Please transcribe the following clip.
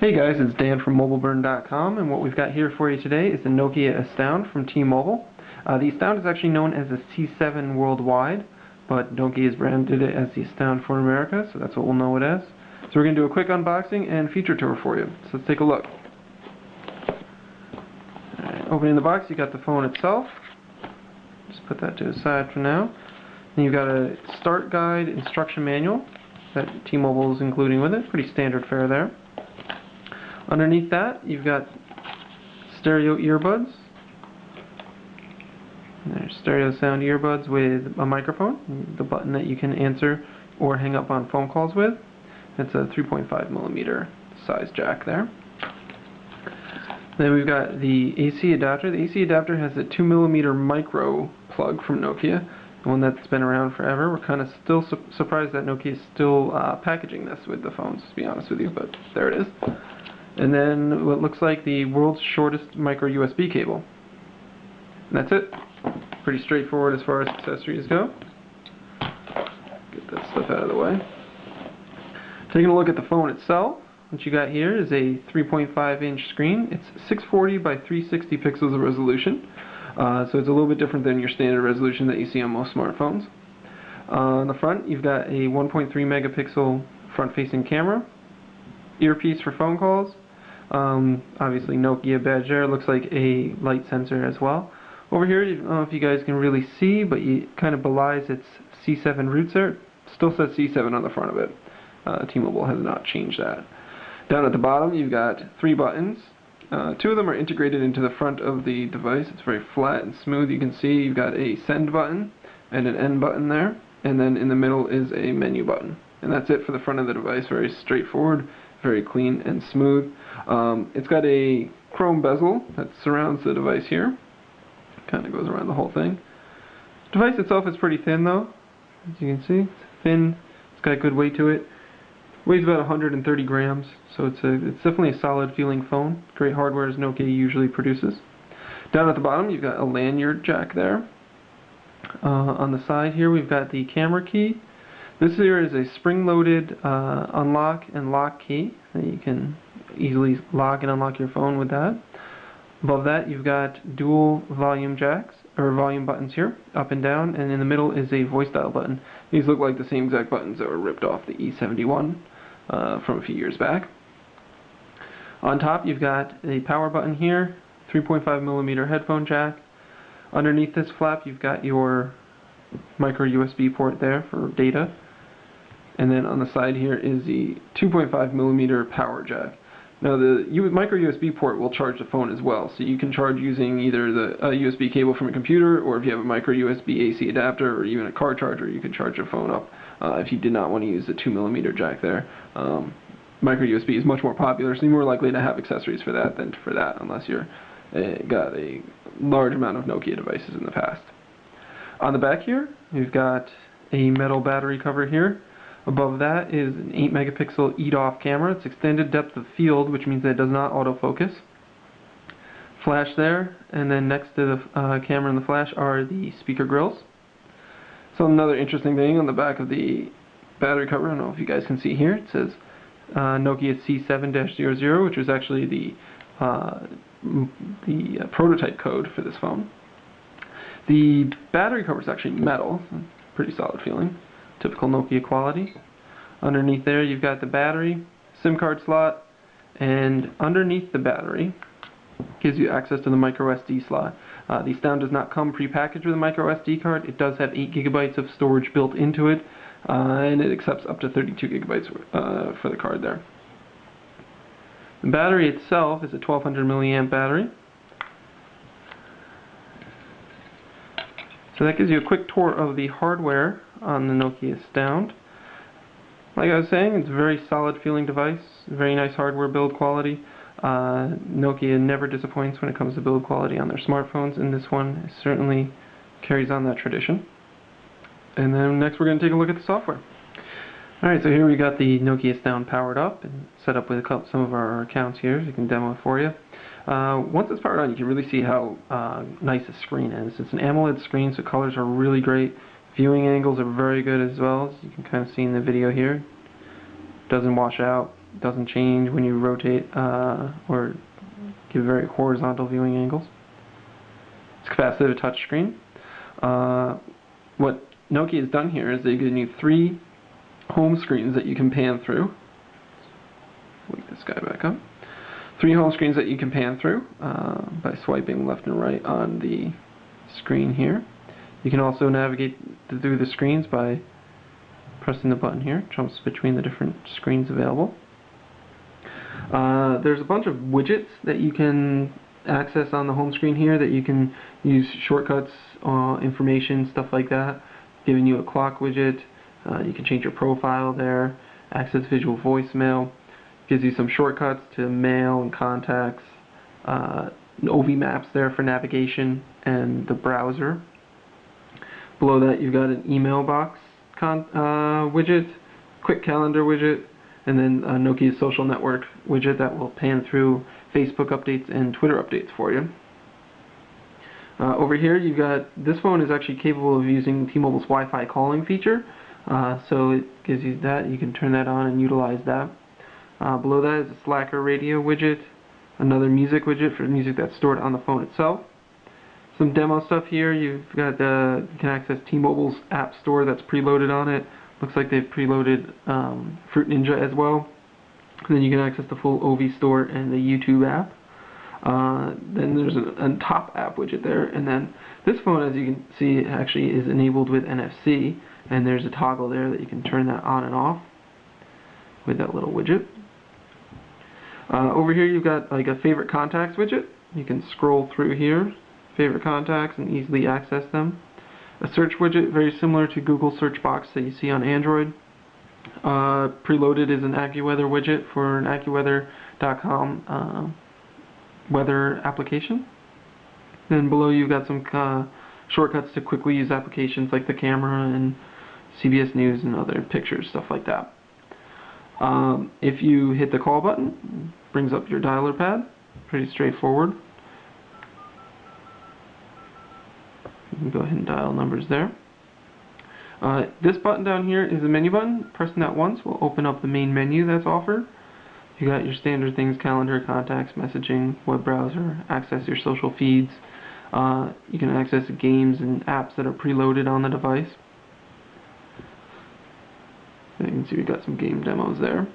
Hey guys, it's Dan from MobileBurn.com, and what we've got here for you today is the Nokia Astound from T-Mobile. The Astound is actually known as the C7 worldwide, but Nokia has branded it as the Astound for America, so that's what we'll know it as. So we're going to do a quick unboxing and feature tour for you. So let's take a look. Alright, opening the box, you got the phone itself. Just put that to the side for now. Then you've got a start guide instruction manual that T-Mobile is including with it. Pretty standard fare there. Underneath that, you've got stereo earbuds. There's stereo sound earbuds with a microphone, the button that you can answer or hang up on phone calls with. It's a 3.5mm size jack there. Then we've got the AC adapter. The AC adapter has a 2mm micro plug from Nokia, the one that's been around forever. We're kind of still surprised that Nokia is still packaging this with the phones, to be honest with you, but there it is. And then what looks like the world's shortest micro USB cable. And that's it. Pretty straightforward as far as accessories go. Get that stuff out of the way. Taking a look at the phone itself, what you got here is a 3.5-inch screen. It's 640 by 360 pixels of resolution. So it's a little bit different than your standard resolution that you see on most smartphones. On the front, you've got a 1.3 megapixel front-facing camera, earpiece for phone calls. Obviously Nokia badge there. Looks like a light sensor as well. Over here, I don't know if you guys can really see, but it kind of belies its C7 roots there. It still says C7 on the front of it. T-Mobile has not changed that. Down at the bottom, you've got 3 buttons. 2 of them are integrated into the front of the device. It's very flat and smooth. You can see you've got a send button and an end button there. And then in the middle is a menu button. And that's it for the front of the device. Very straightforward, very clean and smooth. It's got a chrome bezel that surrounds the device here. Kind of goes around the whole thing. The device itself is pretty thin though, as you can see. It's thin, it's got good weight to it. Weighs about 130 grams, so it's definitely a solid feeling phone. Great hardware as Nokia usually produces. Down at the bottom you've got a lanyard jack there. On the side here we've got the camera key. This here is a spring-loaded unlock and lock key. You can easily lock and unlock your phone with that. Above that you've got dual volume jacks, or volume buttons here, up and down, and in the middle is a voice dial button. These look like the same exact buttons that were ripped off the E71 from a few years back. On top you've got a power button here, 3.5mm headphone jack. Underneath this flap you've got your micro USB port there for data. And then on the side here is the 2.5mm power jack. Now the micro USB port will charge the phone as well, so you can charge using either the USB cable from a computer, or if you have a micro USB AC adapter, or even a car charger, you can charge your phone up if you did not want to use the 2mm jack there. Micro USB is much more popular, so you're more likely to have accessories for that than for that, unless you're got a large amount of Nokia devices in the past. On the back here, we've got a metal battery cover here. Above that is an 8-megapixel EDOF camera. It's extended depth of field, which means that it does not autofocus. Flash there, and then next to the camera and the flash are the speaker grills. So another interesting thing on the back of the battery cover, I don't know if you guys can see here, it says Nokia C7-00, which was actually the prototype code for this phone. The battery cover is actually metal, pretty solid feeling. Typical Nokia quality. Underneath there you've got the battery, SIM card slot, and underneath the battery gives you access to the micro SD slot. The Astound does not come pre-packaged with a micro SD card. It does have 8 GB of storage built into it, and it accepts up to 32 GB for the card there. The battery itself is a 1200 milliamp battery. So that gives you a quick tour of the hardware on the Nokia Astound. Like I was saying, it's a very solid feeling device, very nice hardware build quality. Nokia never disappoints when it comes to build quality on their smartphones, and this one certainly carries on that tradition. And then next we're going to take a look at the software. Alright, so here we got the Nokia Astound powered up and set up with some of our accounts here, so you can demo it for you. Once it's powered on, you can really see how nice the screen is. It's an AMOLED screen, so colors are really great. Viewing angles are very good as well, as you can kind of see in the video here. Doesn't wash out. doesn't change when you rotate or give very horizontal viewing angles. It's capacitive touchscreen. What Nokia has done here is they've given you 3 home screens that you can pan through. Wake this guy back up. 3 home screens that you can pan through by swiping left and right on the screen here. You can also navigate through the screens by pressing the button here. It jumps between the different screens available. There's a bunch of widgets that you can access on the home screen here that you can use shortcuts, information, stuff like that. Giving you a clock widget. You can change your profile there. Access visual voicemail. Gives you some shortcuts to mail and contacts. OV maps there for navigation and the browser. Below that you've got an email box widget, quick calendar widget, and then Nokia's social network widget that will pan through Facebook updates and Twitter updates for you. Over here you've got, this phone is actually capable of using T-Mobile's Wi-Fi calling feature, so it gives you that. You can turn that on and utilize that. Below that is a Slacker radio widget, another music widget for music that's stored on the phone itself. Some demo stuff here. You've got you can access T-Mobile's app store that's preloaded on it. Looks like they've preloaded Fruit Ninja as well. And then you can access the full OV store and the YouTube app. Then there's a top app widget there, and then this phone, as you can see, actually is enabled with NFC, and there's a toggle there that you can turn that on and off with that little widget. Over here you've got like a favorite contacts widget. You can scroll through here, favorite contacts, and easily access them. A search widget very similar to Google search box that you see on Android. Preloaded is an AccuWeather widget for an AccuWeather.com weather application. Then below you've got some shortcuts to quickly use applications like the camera and CBS News and other pictures, stuff like that. If you hit the call button, it brings up your dialer pad. Pretty straightforward. You can go ahead and dial numbers there. This button down here is a menu button. Pressing that once will open up the main menu that's offered. You got your standard things: calendar, contacts, messaging, web browser, access your social feeds. You can access games and apps that are preloaded on the device. You can see we've got some game demos there.